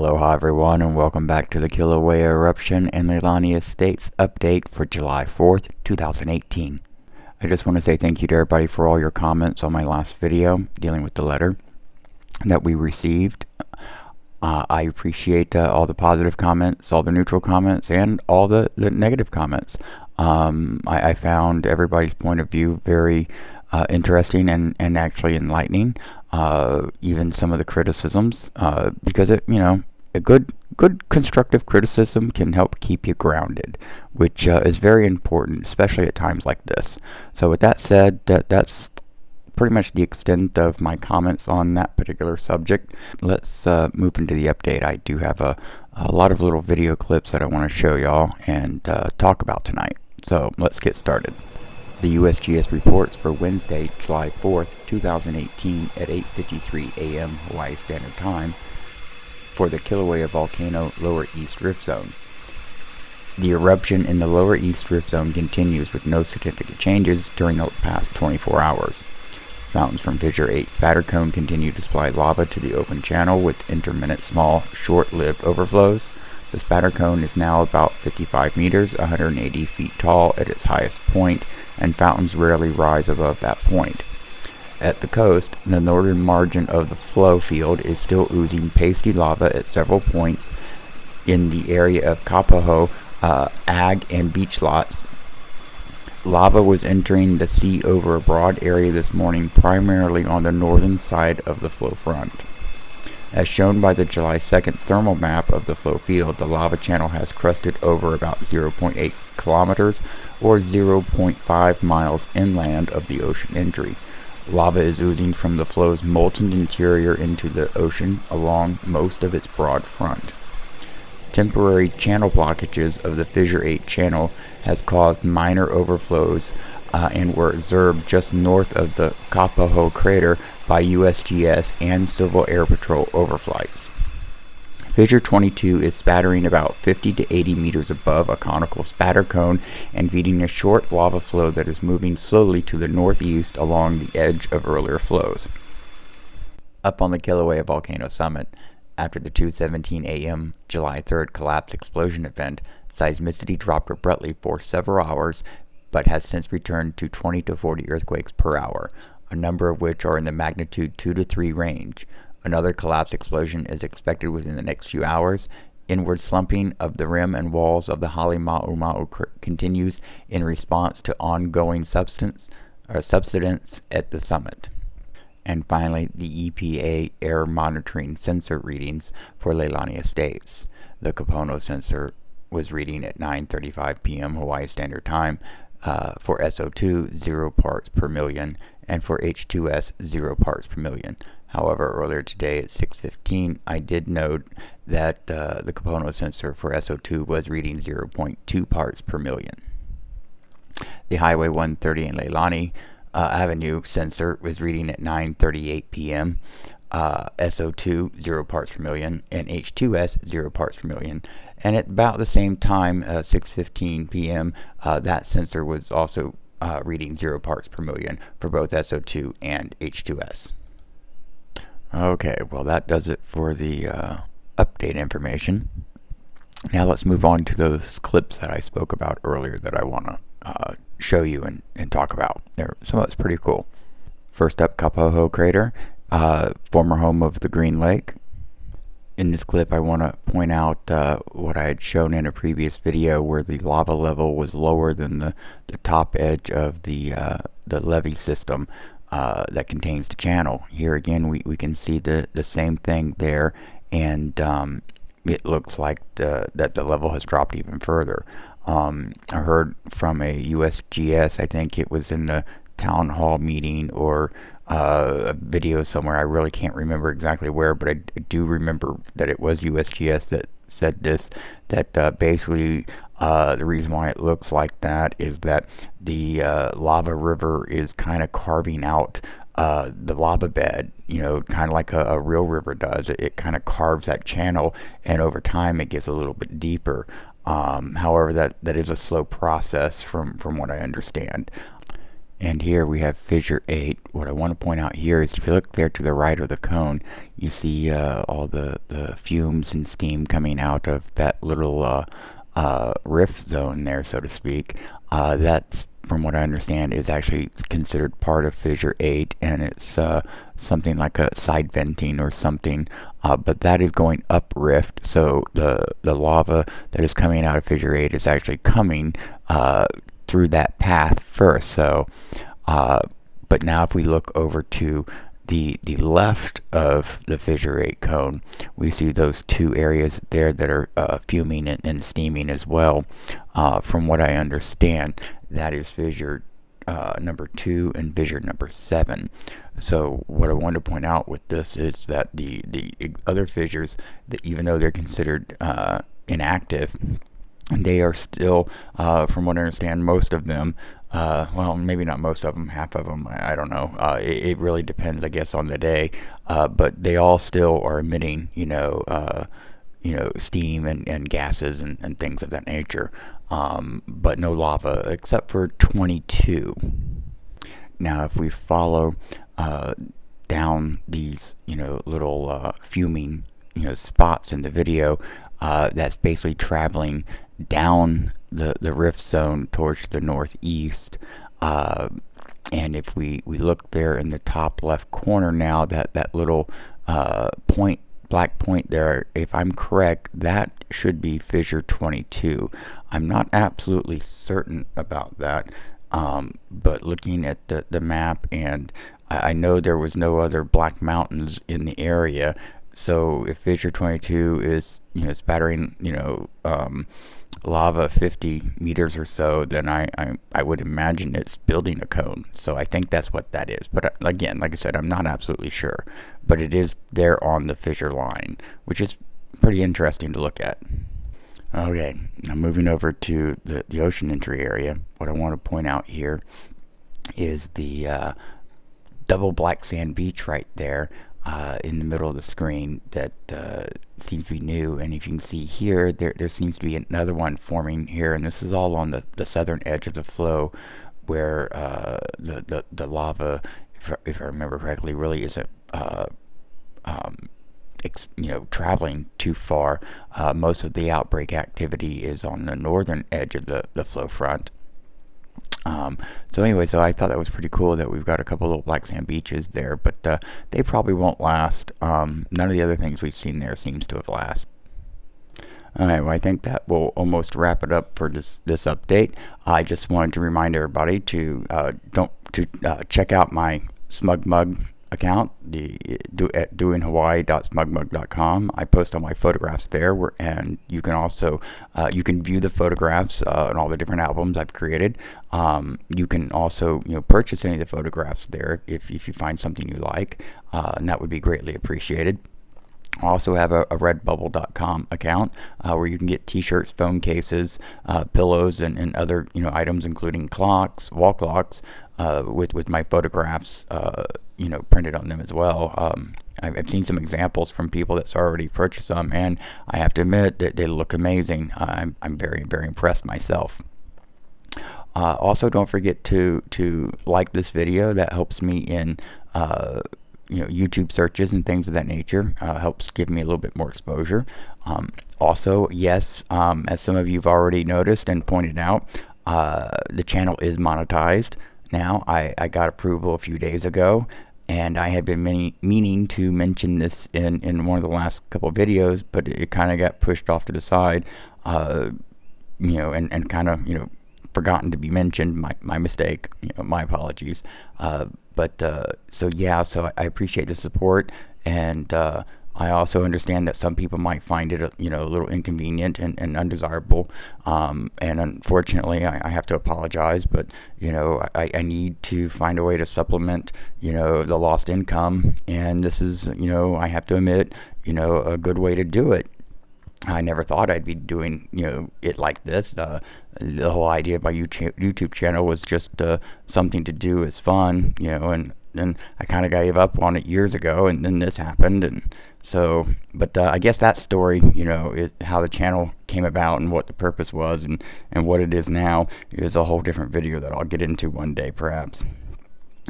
Aloha everyone, and welcome back to the Kilauea Eruption and Leilani Estates update for July 4th, 2018. I just want to say thank you to everybody for all your comments on my last video dealing with the letter that we received. I appreciate all the positive comments, all the neutral comments, and all the negative comments. I found everybody's point of view very interesting and actually enlightening. Even some of the criticisms, because a good constructive criticism can help keep you grounded, which is very important, especially at times like this. So with that said, that's pretty much the extent of my comments on that particular subject. Let's move into the update. I do have a lot of little video clips that I want to show y'all and talk about tonight. So let's get started. The USGS reports for Wednesday, July 4th, 2018 at 8:53 a.m. Hawaii Standard Time for the Kilauea Volcano Lower East Rift Zone. The eruption in the Lower East Rift Zone continues with no significant changes during the past 24 hours. Fountains from Fissure 8 spatter cone continue to supply lava to the open channel with intermittent small, short-lived overflows. The spatter cone is now about 55 meters, 180 feet tall at its highest point, and fountains rarely rise above that point. At the coast, the northern margin of the flow field is still oozing pasty lava at several points in the area of Kapaho, ag and beach lots. Lava was entering the sea over a broad area this morning, primarily on the northern side of the flow front. As shown by the July 2nd thermal map of the flow field, the lava channel has crusted over about 0.8 kilometers or 0.5 miles inland of the ocean entry. Lava is oozing from the flow's molten interior into the ocean along most of its broad front. Temporary channel blockages of the Fissure 8 channel has caused minor overflows and were observed just north of the Kapaho crater by USGS and Civil Air Patrol overflights. Fissure 22 is spattering about 50 to 80 meters above a conical spatter cone and feeding a short lava flow that is moving slowly to the northeast along the edge of earlier flows. Up on the Kilauea Volcano summit, after the 2:17 a.m. July 3rd collapse explosion event, seismicity dropped abruptly for several hours, but has since returned to 20 to 40 earthquakes per hour, a number of which are in the magnitude 2 to 3 range. Another collapse explosion is expected within the next few hours. Inward slumping of the rim and walls of the Halemaumau continues in response to ongoing subsidence at the summit. And finally, the EPA air monitoring sensor readings for Leilani Estates. The Kapono sensor was reading at 9:35 p.m. Hawaii Standard Time for SO2 0 parts per million and for H2S 0 parts per million. However, earlier today at 6:15, I did note that the Kapono sensor for SO2 was reading 0.2 parts per million. The Highway 130 in Leilani Avenue sensor was reading at 9:38 p.m. SO2 0 parts per million and H2S 0 parts per million. And at about the same time, 6:15 p.m., that sensor was also reading 0 parts per million for both SO2 and H2S. Okay, well that does it for the update information. Now let's move on to those clips that I spoke about earlier that I want to show you and talk about. Some of it's pretty cool. First up, Kapaho crater, former home of the Green Lake. In this clip, I want to point out what I had shown in a previous video where the lava level was lower than the top edge of the levee system that contains the channel. Here again, we can see the same thing there, and it looks like that the level has dropped even further. I heard from a USGS, I think it was in the town hall meeting or a video somewhere, I really can't remember exactly where, but I do remember that it was USGS that said this, that basically the reason why it looks like that is that the lava river is kind of carving out the lava bed, kind of like a real river does. It kind of carves that channel, and over time it gets a little bit deeper. However, that is a slow process from what I understand. And here we have fissure 8. What I want to point out here is if you look there to the right of the cone, you see all the fumes and steam coming out of that little rift zone there, so to speak. That's, from what I understand, is actually considered part of fissure 8, and it's something like a side venting or something, but that is going up rift, so the lava that is coming out of fissure 8 is actually coming through that path first. So but now if we look over to the left of the fissure 8 cone, we see those two areas there that are fuming and steaming as well. From what I understand, that is fissure number 2 and fissure number 7. So what I want to point out with this is that the other fissures, that even though they're considered inactive, they are still, from what I understand, most of them, well, maybe not most of them, half of them, I don't know. It really depends, I guess, on the day. But they all still are emitting, steam and gases and things of that nature. But no lava, except for 22. Now, if we follow down these, little fuming, spots in the video, that's basically traveling down the rift zone towards the northeast. And if we look there in the top left corner now, that little black point there, if I'm correct, that should be fissure 22. I'm not absolutely certain about that, but looking at the map, and I know there was no other black mountains in the area. So if fissure 22 is, spattering, lava 50 meters or so, then I would imagine it's building a cone. So I think that's what that is. But again, like I said, I'm not absolutely sure. But it is there on the fissure line, which is pretty interesting to look at. Okay, now moving over to the ocean entry area, what I want to point out here is the double black sand beach right there. In the middle of the screen that seems to be new, and if you can see here, there seems to be another one forming here, and this is all on the southern edge of the flow, where the lava, if I remember correctly, really isn't traveling too far. Most of the outbreak activity is on the northern edge of the flow front. So I thought that was pretty cool that we've got a couple little black sand beaches there, but they probably won't last. None of the other things we've seen there seems to have lasted. Alright, well, I think that will almost wrap it up for this update. I just wanted to remind everybody to check out my SmugMug account, at doinhawaii.smugmug.com. I post all my photographs there, and you can also you can view the photographs and all the different albums I've created. You can also purchase any of the photographs there if you find something you like, and that would be greatly appreciated. I also have a redbubble.com account where you can get t-shirts, phone cases, pillows, and other items, including clocks, wall clocks, with my photographs printed on them as well. I've seen some examples from people that's already purchased them, and I have to admit that they look amazing. I'm very, very impressed myself. Also, don't forget to like this video. That helps me in YouTube searches and things of that nature. Helps give me a little bit more exposure. Also, yes, as some of you have already noticed and pointed out, the channel is monetized now. I got approval a few days ago, and I had been meaning to mention this in one of the last couple of videos, but it kind of got pushed off to the side, and kind of forgotten to be mentioned. My mistake. My apologies. So I appreciate the support, and I also understand that some people might find it a little inconvenient and undesirable, and unfortunately I have to apologize, but I need to find a way to supplement the lost income, and this is I have to admit a good way to do it. I never thought I'd be doing it like this. The whole idea of my YouTube channel was just something to do as fun, and and I kind of gave up on it years ago, and then this happened, and so, but I guess that story, you know, how the channel came about and what the purpose was, and what it is now, is a whole different video that I'll get into one day, perhaps.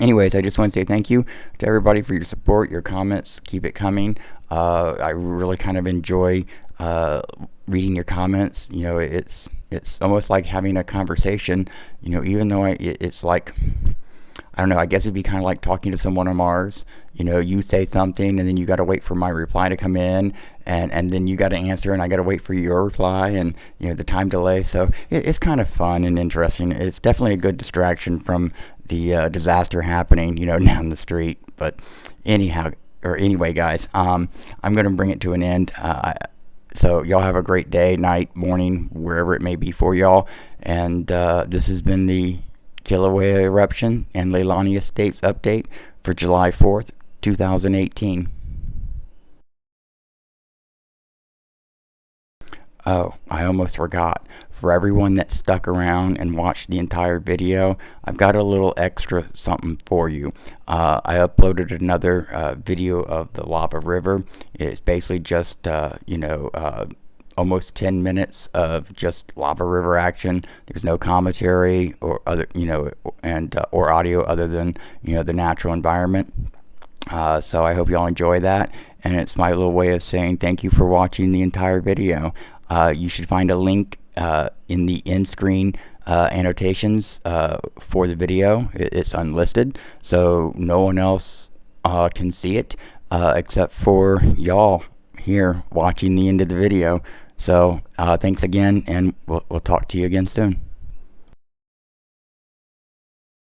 Anyways, I just want to say thank you to everybody for your support, your comments. Keep it coming. I really kind of enjoy reading your comments. You know, it's almost like having a conversation. You know, even though it's like, I don't know, I guess it'd be kind of like talking to someone on Mars. You know, you say something, and then you got to wait for my reply to come in, and then you got to answer, and I got to wait for your reply, and, you know, the time delay. So it's kind of fun and interesting. It's definitely a good distraction from the disaster happening, you know, down the street. But anyway, guys, I'm going to bring it to an end. So y'all have a great day, night, morning, wherever it may be for y'all. And this has been the Kilauea Eruption and Leilani Estates update for July 4th, 2018. Oh, I almost forgot. For everyone that stuck around and watched the entire video, I've got a little extra something for you. I uploaded another video of the lava river. It's basically just, almost 10 minutes of just lava river action. There's no commentary or other, or audio other than, the natural environment. So I hope y'all enjoy that. And it's my little way of saying thank you for watching the entire video. You should find a link in the end screen annotations for the video. It's unlisted, so no one else can see it except for y'all here watching the end of the video. So thanks again, and we'll talk to you again soon.